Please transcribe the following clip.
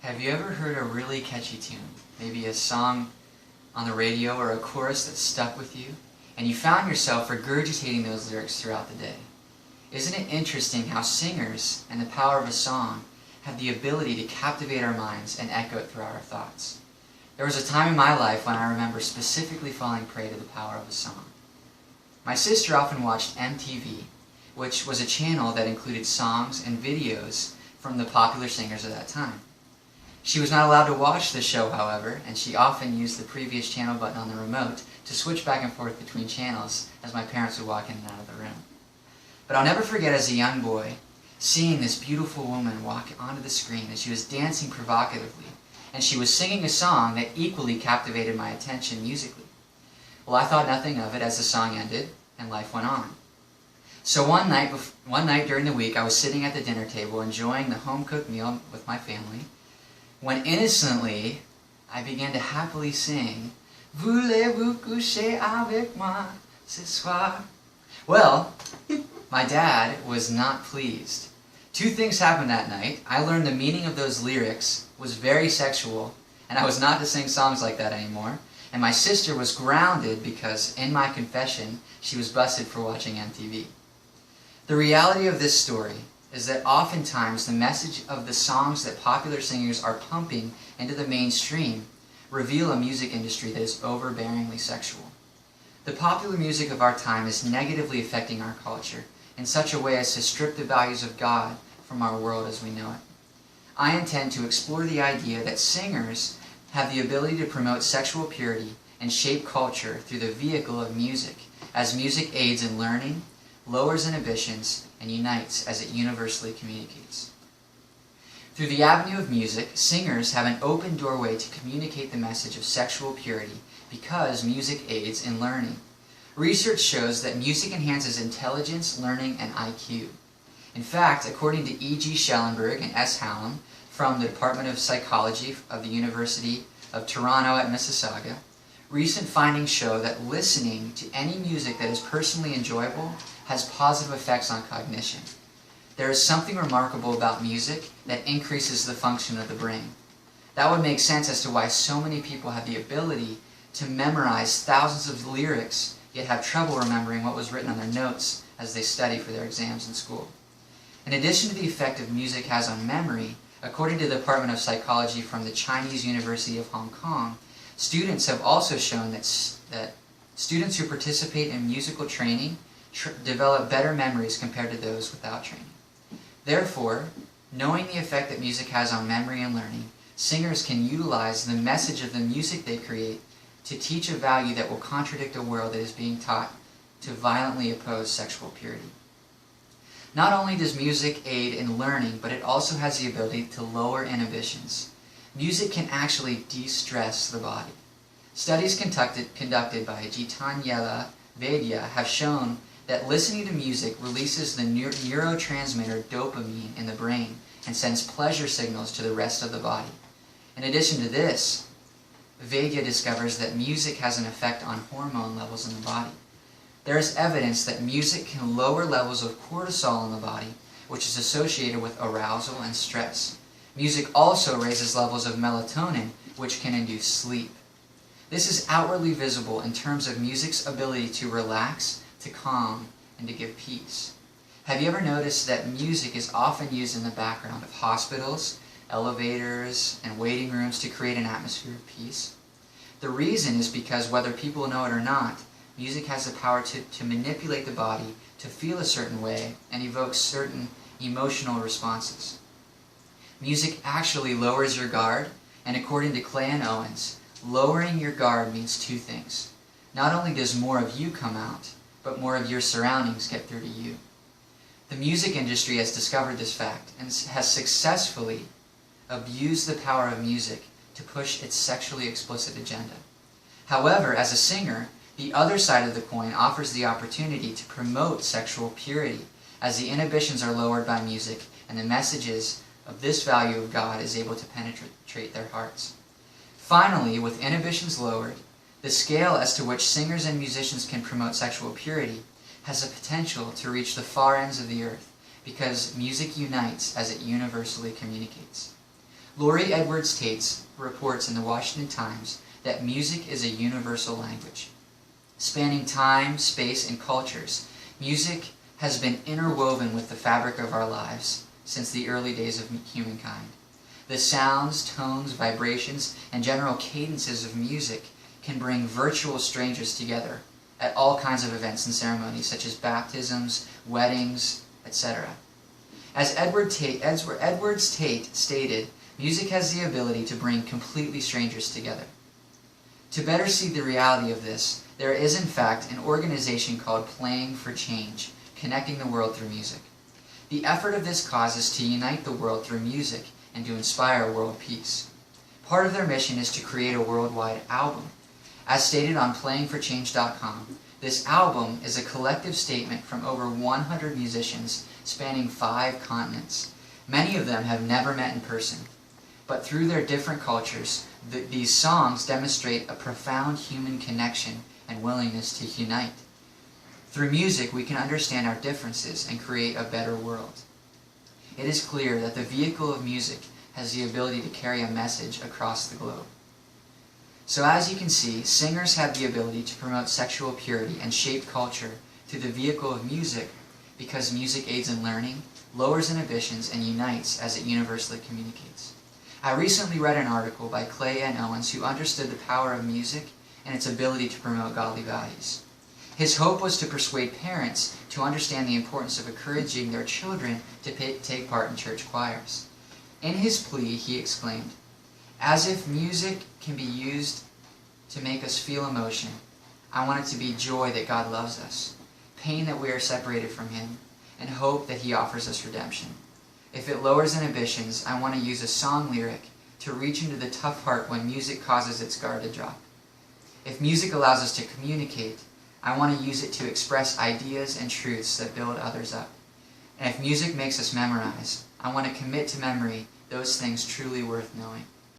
Have you ever heard a really catchy tune? Maybe a song on the radio or a chorus that stuck with you, and you found yourself regurgitating those lyrics throughout the day. Isn't it interesting how singers and the power of a song have the ability to captivate our minds and echo it throughout our thoughts? There was a time in my life when I remember specifically falling prey to the power of a song. My sister often watched MTV, which was a channel that included songs and videos from the popular singers of that time. She was not allowed to watch the show, however, and she often used the previous channel button on the remote to switch back and forth between channels as my parents would walk in and out of the room. But I'll never forget as a young boy seeing this beautiful woman walk onto the screen as she was dancing provocatively, and she was singing a song that equally captivated my attention musically. Well, I thought nothing of it as the song ended and life went on. So one night during the week, I was sitting at the dinner table enjoying the home-cooked meal with my family, when innocently I began to happily sing, "Voulez-vous coucher avec moi ce soir?" Well, my dad was not pleased. Two things happened that night. I learned the meaning of those lyrics was very sexual, and I was not to sing songs like that anymore. And my sister was grounded because, in my confession, she was busted for watching MTV. The reality of this story is that oftentimes the message of the songs that popular singers are pumping into the mainstream reveal a music industry that is overbearingly sexual. The popular music of our time is negatively affecting our culture in such a way as to strip the values of God from our world as we know it. I intend to explore the idea that singers have the ability to promote sexual purity and shape culture through the vehicle of music, as music aids in learning, lowers inhibitions, and unites as it universally communicates. Through the avenue of music, singers have an open doorway to communicate the message of sexual purity because music aids in learning. Research shows that music enhances intelligence, learning, and IQ. In fact, according to E.G. Schellenberg and S. Hallam from the Department of Psychology of the University of Toronto at Mississauga, recent findings show that listening to any music that is personally enjoyable has positive effects on cognition. There is something remarkable about music that increases the function of the brain. That would make sense as to why so many people have the ability to memorize thousands of lyrics, yet have trouble remembering what was written on their notes as they study for their exams in school. In addition to the effect of music has on memory, according to the Department of Psychology from the Chinese University of Hong Kong, students have also shown that students who participate in musical training develop better memories compared to those without training. Therefore, knowing the effect that music has on memory and learning, singers can utilize the message of the music they create to teach a value that will contradict a world that is being taught to violently oppose sexual purity. Not only does music aid in learning, but it also has the ability to lower inhibitions. Music can actually de-stress the body. Studies conducted by Jitanyela Vaidya have shown that listening to music releases the neurotransmitter dopamine in the brain and sends pleasure signals to the rest of the body. In addition to this, Vaidya discovers that music has an effect on hormone levels in the body. There is evidence that music can lower levels of cortisol in the body, which is associated with arousal and stress. Music also raises levels of melatonin, which can induce sleep. This is outwardly visible in terms of music's ability to relax, to calm, and to give peace. Have you ever noticed that music is often used in the background of hospitals, elevators, and waiting rooms to create an atmosphere of peace? The reason is because whether people know it or not, music has the power to manipulate the body to feel a certain way and evoke certain emotional responses. Music actually lowers your guard, and according to Clay and Owens, lowering your guard means two things. Not only does more of you come out, but more of your surroundings get through to you. The music industry has discovered this fact and has successfully abused the power of music to push its sexually explicit agenda. However, as a singer, the other side of the coin offers the opportunity to promote sexual purity, as the inhibitions are lowered by music and the messages of this value of God is able to penetrate their hearts. Finally, with inhibitions lowered, the scale as to which singers and musicians can promote sexual purity has the potential to reach the far ends of the earth, because music unites as it universally communicates. Lori Edwards Tate reports in the Washington Times that music is a universal language. Spanning time, space, and cultures, music has been interwoven with the fabric of our lives since the early days of humankind. The sounds, tones, vibrations, and general cadences of music can bring virtual strangers together at all kinds of events and ceremonies such as baptisms, weddings, etc. As Edwards Tate stated, music has the ability to bring completely strangers together. To better see the reality of this, there is in fact an organization called Playing for Change, connecting the world through music. The effort of this cause is to unite the world through music and to inspire world peace. Part of their mission is to create a worldwide album. As stated on playingforchange.com, this album is a collective statement from over 100 musicians spanning 5 continents. Many of them have never met in person, but through their different cultures, these songs demonstrate a profound human connection and willingness to unite. Through music, we can understand our differences and create a better world. It is clear that the vehicle of music has the ability to carry a message across the globe. So as you can see, singers have the ability to promote sexual purity and shape culture through the vehicle of music because music aids in learning, lowers inhibitions, and unites as it universally communicates. I recently read an article by Clay N. Owens who understood the power of music and its ability to promote godly values. His hope was to persuade parents to understand the importance of encouraging their children to take part in church choirs. In his plea, he exclaimed, "As if music can be used to make us feel emotion, I want it to be joy that God loves us, pain that we are separated from Him, and hope that He offers us redemption. If it lowers inhibitions, I want to use a song lyric to reach into the tough heart when music causes its guard to drop. If music allows us to communicate, I want to use it to express ideas and truths that build others up. And if music makes us memorize, I want to commit to memory those things truly worth knowing."